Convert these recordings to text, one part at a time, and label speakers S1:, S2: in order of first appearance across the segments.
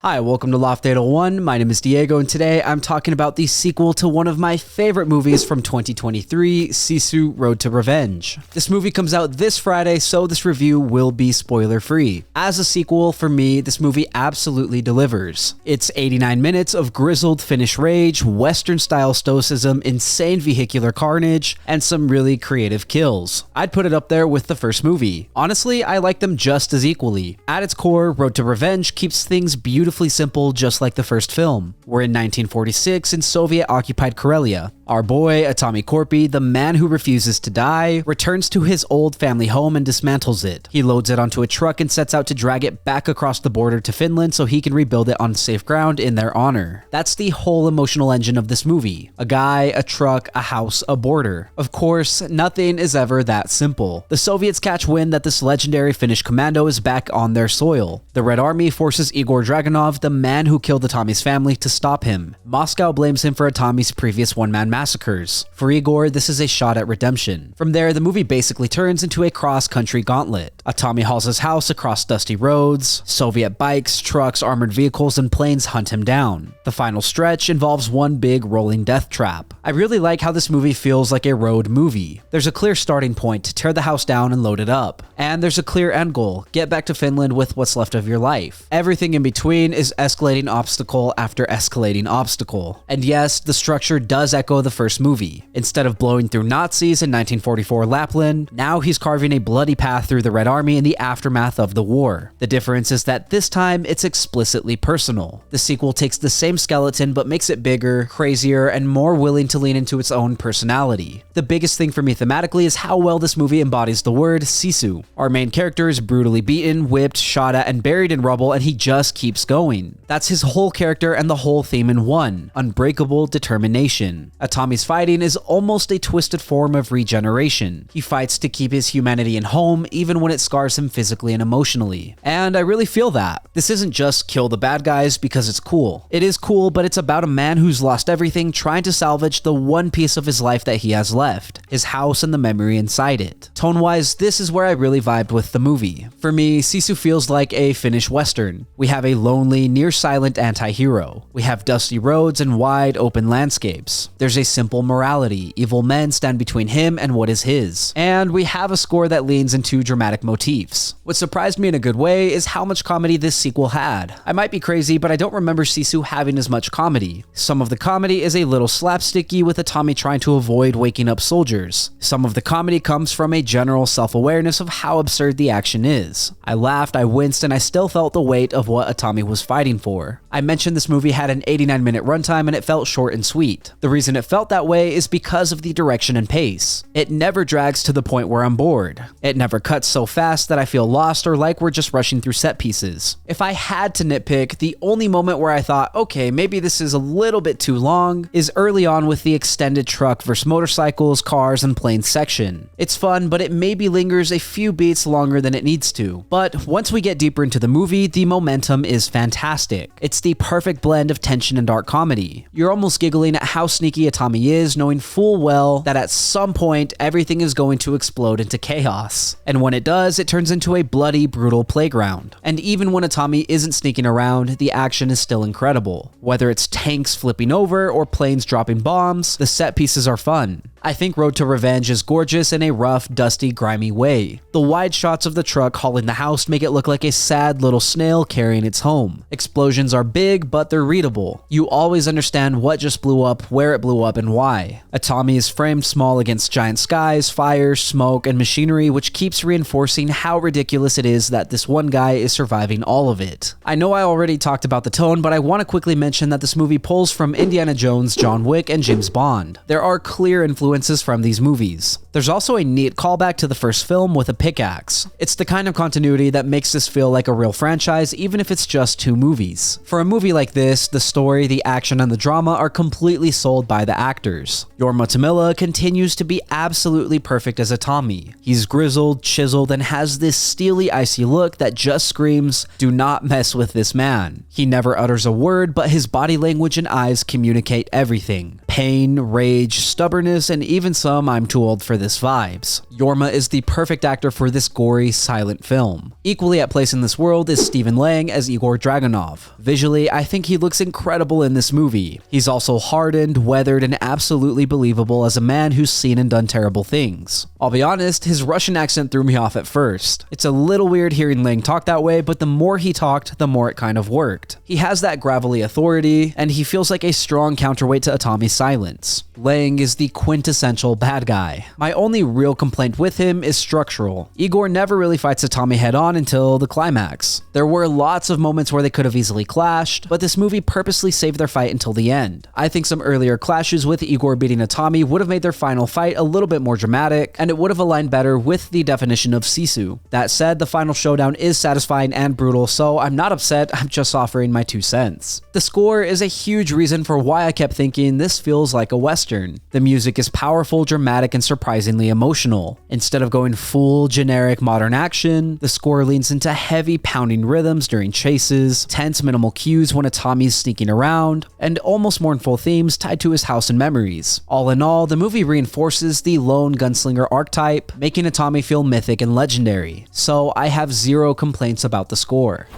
S1: Hi, welcome to Loft 801. My name is Diego, and today I'm talking about the sequel to one of my favorite movies from 2023, Sisu: Road to Revenge. This movie comes out this Friday, so this review will be spoiler-free. As a sequel, for me, this movie absolutely delivers. It's 89 minutes of grizzled Finnish rage, Western-style stoicism, insane vehicular carnage, and some really creative kills. I'd put it up there with the first movie. Honestly, I like them just as equally. At its core, Road to Revenge keeps things beautifully simple, just like the first film. We're in 1946 in Soviet-occupied Karelia. Our boy, Aatami Korpi, the man who refuses to die, returns to his old family home and dismantles it. He loads it onto a truck and sets out to drag it back across the border to Finland so he can rebuild it on safe ground in their honor. That's the whole emotional engine of this movie. A guy, a truck, a house, a border. Of course, nothing is ever that simple. The Soviets catch wind that this legendary Finnish commando is back on their soil. The Red Army forces Igor Dragunov, the man who killed Atami's family, to stop him. Moscow blames him for Atami's previous one-man massacres. For Igor, this is a shot at redemption. From there, the movie basically turns into a cross-country gauntlet. Atami hauls his house across dusty roads. Soviet bikes, trucks, armored vehicles, and planes hunt him down. The final stretch involves one big rolling death trap. I really like how this movie feels like a road movie. There's a clear starting point to tear the house down and load it up. And there's a clear end goal: get back to Finland with what's left of your life. Everything in between is escalating obstacle after escalating obstacle. And yes, the structure does echo the first movie. Instead of blowing through Nazis in 1944 Lapland, now he's carving a bloody path through the Red Army in the aftermath of the war. The difference is that this time it's explicitly personal. The sequel takes the same skeleton but makes it bigger, crazier, and more willing to lean into its own personality. The biggest thing for me thematically is how well this movie embodies the word Sisu. Our main character is brutally beaten, whipped, shot at, and buried in rubble, and he just keeps going. That's his whole character and the whole theme in one: unbreakable determination. Atami's fighting is almost a twisted form of regeneration. He fights to keep his humanity in home, even when it scars him physically and emotionally. And I really feel that. This isn't just kill the bad guys because it's cool. It is cool, but it's about a man who's lost everything trying to salvage the one piece of his life that he has left: his house and the memory inside it. Tone-wise, this is where I really vibed with the movie. For me, Sisu feels like a Finnish Western. We have a lonely, near-silent anti-hero. We have dusty roads and wide, open landscapes. There's a simple morality: evil men stand between him and what is his. And we have a score that leans into dramatic motifs. What surprised me in a good way is how much comedy this sequel had. I might be crazy, but I don't remember Sisu having as much comedy. Some of the comedy is a little slapsticky, with Atami trying to avoid waking up soldiers. Some of the comedy comes from a general self-awareness of how absurd the action is. I laughed, I winced, and I still felt the weight of what Atami was fighting for. I mentioned this movie had an 89-minute runtime and it felt short and sweet. The reason it felt that way is because of the direction and pace. It never drags to the point where I'm bored. It never cuts so fast that I feel lost or like we're just rushing through set pieces. If I had to nitpick, the only moment where I thought, okay, maybe this is a little bit too long, is early on with the extended truck versus motorcycles, cars, and planes section. It's fun, but it maybe lingers a few beats longer than it needs to. But once we get deeper into the movie, the momentum is fantastic. It's the perfect blend of tension and dark comedy. You're almost giggling at how sneaky Atami is, knowing full well that at some point everything is going to explode into chaos. And when it does, it turns into a bloody, brutal playground. And even when Atami isn't sneaking around, the action is still incredible. Whether it's tanks flipping over or planes dropping bombs, the set pieces are fun. I think Road to Revenge is gorgeous in a rough, dusty, grimy way. The wide shots of the truck hauling the house make it look like a sad little snail carrying its home. Explosions are big, but they're readable. You always understand what just blew up, where it blew up, and why. Atami is framed small against giant skies, fire, smoke, and machinery, which keeps reinforcing how ridiculous it is that this one guy is surviving all of it. I know I already talked about the tone, but I want to quickly mention that this movie pulls from Indiana Jones, John Wick, and James Bond. There are clear influences from these movies. There's also a neat callback to the first film with a pickaxe. It's the kind of continuity that makes this feel like a real franchise, even if it's just two movies. For a movie like this, the story, the action, and the drama are completely sold by the actors. Jormatommila continues to be absolutely perfect as Atami. He's grizzled, chiseled, and has this steely, icy look that just screams, "Do not mess with this man." He never utters a word, but his body language and eyes communicate everything: pain, rage, stubbornness, and and even some I'm too old for this vibes. Jorma is the perfect actor for this gory, silent film. Equally at place in this world is Stephenlang as Igor Dragunov. Visually, I think he looks incredible in this movie. He's also hardened, weathered, and absolutely believable as a man who's seen and done terrible things. I'll be honest, his Russian accent threw me off at first. It's a little weird hearing Lang talk that way, but the more he talked, the more it kind of worked. He has that gravelly authority, and he feels like a strong counterweight to Aatami's silence. Lang is the quintessential bad guy. My only real complaint with him is structural. Igor never really fights Aatami head on until the climax. There were lots of moments where they could have easily clashed, but this movie purposely saved their fight until the end. I think some earlier clashes with Igor beating Aatami would have made their final fight a little bit more dramatic, and it would have aligned better with the definition of Sisu. That said, the final showdown is satisfying and brutal, so I'm not upset, I'm just offering my 2 cents. The score is a huge reason for why I kept thinking this feels like a western. The music is powerful, dramatic, and surprisingly emotional. Instead of going full generic modern action, the score leans into heavy pounding rhythms during chases, tense minimal cues when Aatami's sneaking around, and almost mournful themes tied to his house and memories. All in all, the movie reinforces the lone gunslinger archetype, making Aatami feel mythic and legendary. So I have zero complaints about the score.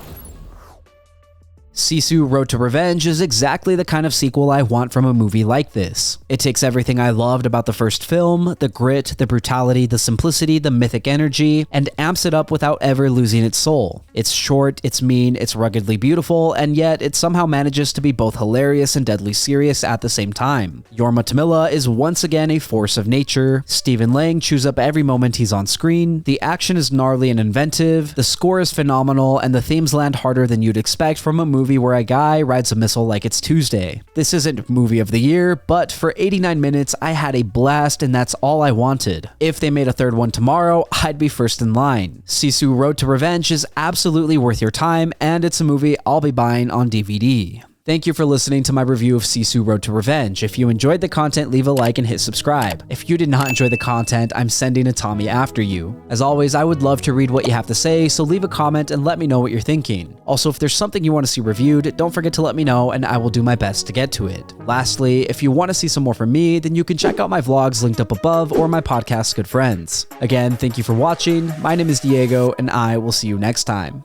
S1: Sisu Road to Revenge is exactly the kind of sequel I want from a movie like this. It takes everything I loved about the first film, the grit, the brutality, the simplicity, the mythic energy, and amps it up without ever losing its soul. It's short, it's mean, it's ruggedly beautiful, and yet it somehow manages to be both hilarious and deadly serious at the same time. Jormatommila is once again a force of nature. Stephenlang chews up every moment he's on screen. The action is gnarly and inventive, the score is phenomenal, and the themes land harder than you'd expect from a movie where a guy rides a missile like it's Tuesday. This isn't movie of the year, but for 89 minutes, I had a blast and that's all I wanted. If they made a third one tomorrow, I'd be first in line. Sisu Road to Revenge is absolutely worth your time, and it's a movie I'll be buying on DVD. Thank you for listening to my review of Sisu Road to Revenge. If you enjoyed the content, leave a like and hit subscribe. If you did not enjoy the content, I'm sending Aatami after you. As always, I would love to read what you have to say, so leave a comment and let me know what you're thinking. Also, if there's something you want to see reviewed, don't forget to let me know and I will do my best to get to it. Lastly, if you want to see some more from me, then you can check out my vlogs linked up above or my podcast, Good Friends. Again, thank you for watching. My name is Diego and I will see you next time.